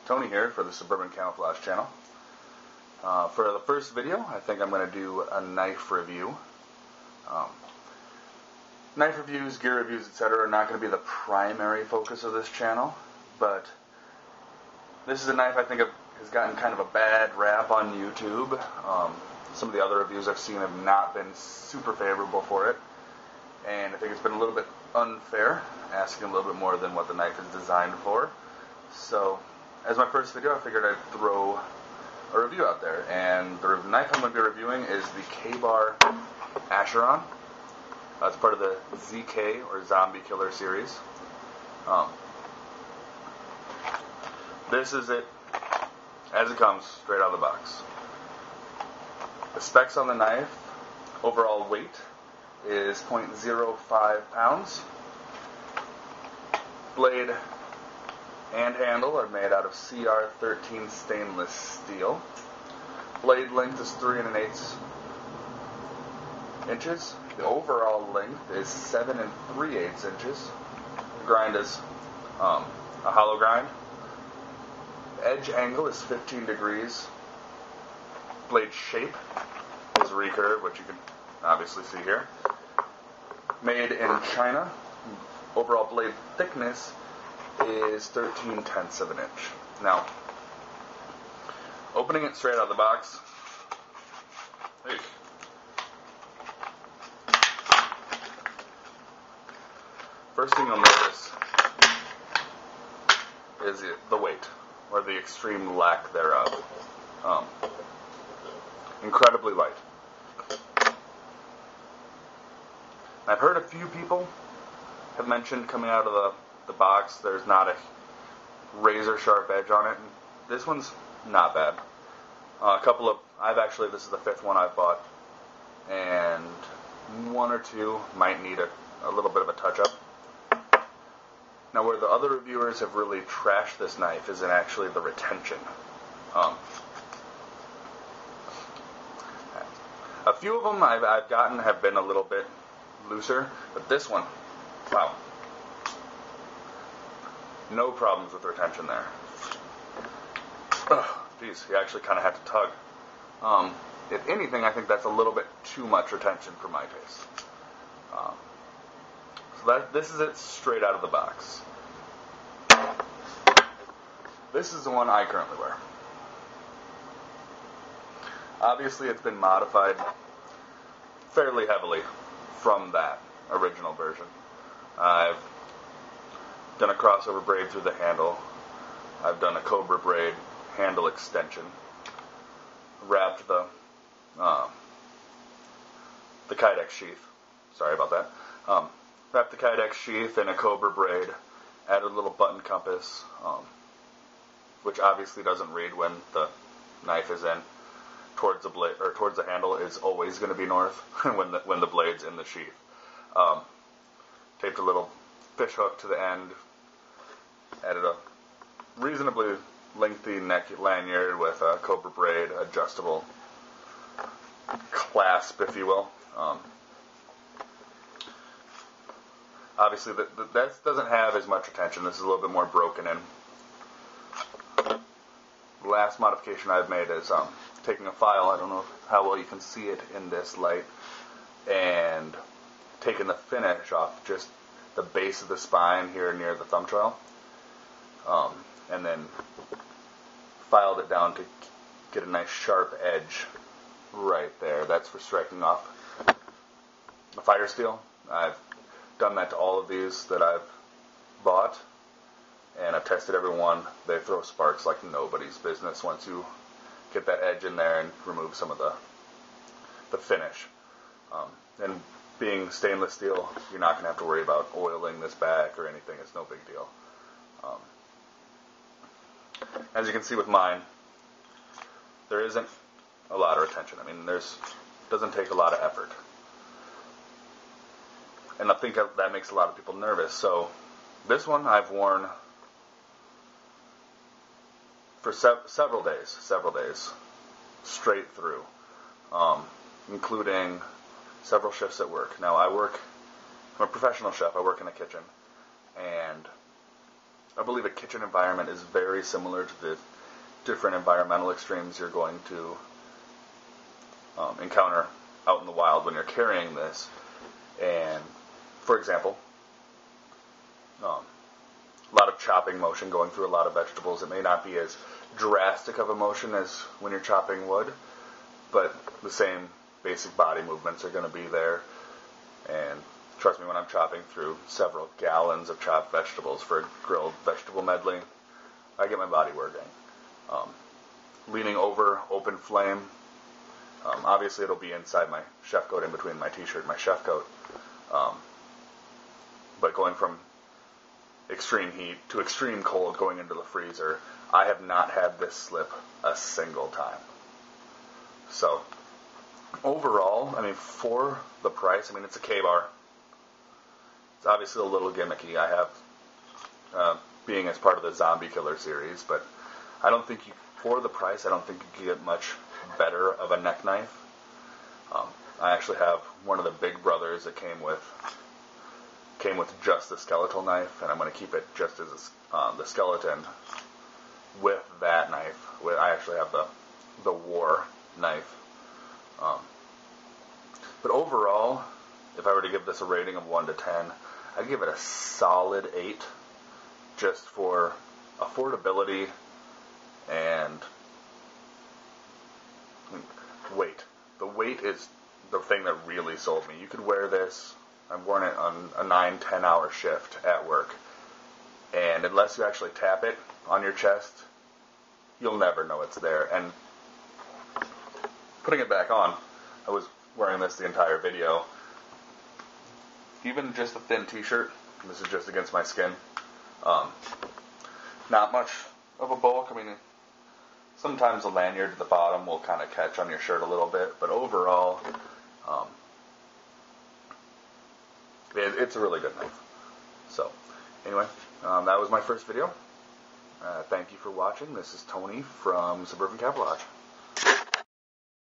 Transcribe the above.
Tony here for the Suburban Camouflage channel. For the first video, I think I'm going to do a knife review. Knife reviews, gear reviews, etc. are not going to be the primary focus of this channel, but this is a knife I think has gotten kind of a bad rap on YouTube. Some of the other reviews I've seen have not been super favorable for it, and I think it's been a little bit unfair, asking a little bit more than what the knife is designed for. So, as my first video, I figured I'd throw a review out there, and the knife I'm going to be reviewing is the Ka-Bar Acheron. It's part of the ZK, or Zombie Killer series. This is it as it comes, straight out of the box. The specs on the knife: overall weight is 0.05 pounds. Blade and handle are made out of CR13 stainless steel. Blade length is 3 1/8 inches. The overall length is 7 3/8 inches. The grind is a hollow grind. The edge angle is 15 degrees. Blade shape is recurve, which you can obviously see here. Made in China. Overall blade thickness is 13/10 of an inch. Now, opening it straight out of the box, first thing you'll notice is the weight, or the extreme lack thereof. Incredibly light. I've heard a few people have mentioned coming out of the box there's not a razor sharp edge on it. This one's not bad. This is the 5th one I've bought, and 1 or 2 might need a little bit of a touch up. Now, where the other reviewers have really trashed this knife is in actually the retention. A few of them I've gotten have been a little bit looser, but this one, wow. No problems with retention there. Geez, you actually kind of have to tug. If anything, I think that's a little bit too much retention for my taste. This is it straight out of the box. This is the one I currently wear. Obviously, it's been modified fairly heavily from that original version. I've done a crossover braid through the handle. I've done a cobra braid handle extension. Wrapped the Kydex sheath. Sorry about that. Wrapped the Kydex sheath in a cobra braid. Added a little button compass, which obviously doesn't read when the knife is in. Towards the blade, or towards the handle, is always going to be north when the blade's in the sheath. Taped a little fish hook to the end. Added a reasonably lengthy neck lanyard with a cobra braid, adjustable clasp, if you will. Obviously, that doesn't have as much retention. This is a little bit more broken in. The last modification I've made is taking a file, I don't know how well you can see it in this light, and taking the finish off just the base of the spine here near the thumb trail, and then filed it down to get a nice sharp edge right there. That's for striking off the fire steel. I've done that to all of these that I've bought, and I've tested every one. They throw sparks like nobody's business once you get that edge in there and remove some of the finish. And being stainless steel, you're not going to have to worry about oiling this back or anything. It's no big deal. As you can see with mine, there isn't a lot of retention. I mean, doesn't take a lot of effort. And I think that makes a lot of people nervous. So this one I've worn for several days, straight through, including several shifts at work. Now, I'm a professional chef. I work in a kitchen, and I believe a kitchen environment is very similar to the different environmental extremes you're going to encounter out in the wild when you're carrying this. And, for example, a lot of chopping motion going through a lot of vegetables. It may not be as drastic of a motion as when you're chopping wood, but the same basic body movements are going to be there. And trust me, when I'm chopping through several gallons of chopped vegetables for a grilled vegetable medley, I get my body working. Leaning over, open flame. Obviously, it'll be inside my chef coat, in between my t-shirt and my chef coat. But going from extreme heat to extreme cold going into the freezer, I have not had this slip a single time. So, overall, I mean, for the price, I mean, it's a Ka-Bar. It's obviously a little gimmicky. I have, being as part of the Zombie Killer series, but I don't think for the price, I don't think you can get much better of a neck knife. I actually have one of the Big Brothers that came with just the skeletal knife, and I'm going to keep it just as the skeleton with that knife. I actually have the war knife. But overall, if I were to give this a rating of 1 to 10, I'd give it a solid 8, just for affordability and weight. The weight is the thing that really sold me. You could wear this. I've worn it on a 9-10 hour shift at work, and unless you actually tap it on your chest, you'll never know it's there. And putting it back on, I was wearing this the entire video. Even just a thin t-shirt, this is just against my skin, not much of a bulk. I mean, sometimes the lanyard at the bottom will kind of catch on your shirt a little bit, but overall, it's a really good knife. So, anyway, that was my first video. Thank you for watching. This is Tony from Suburban Camouflage.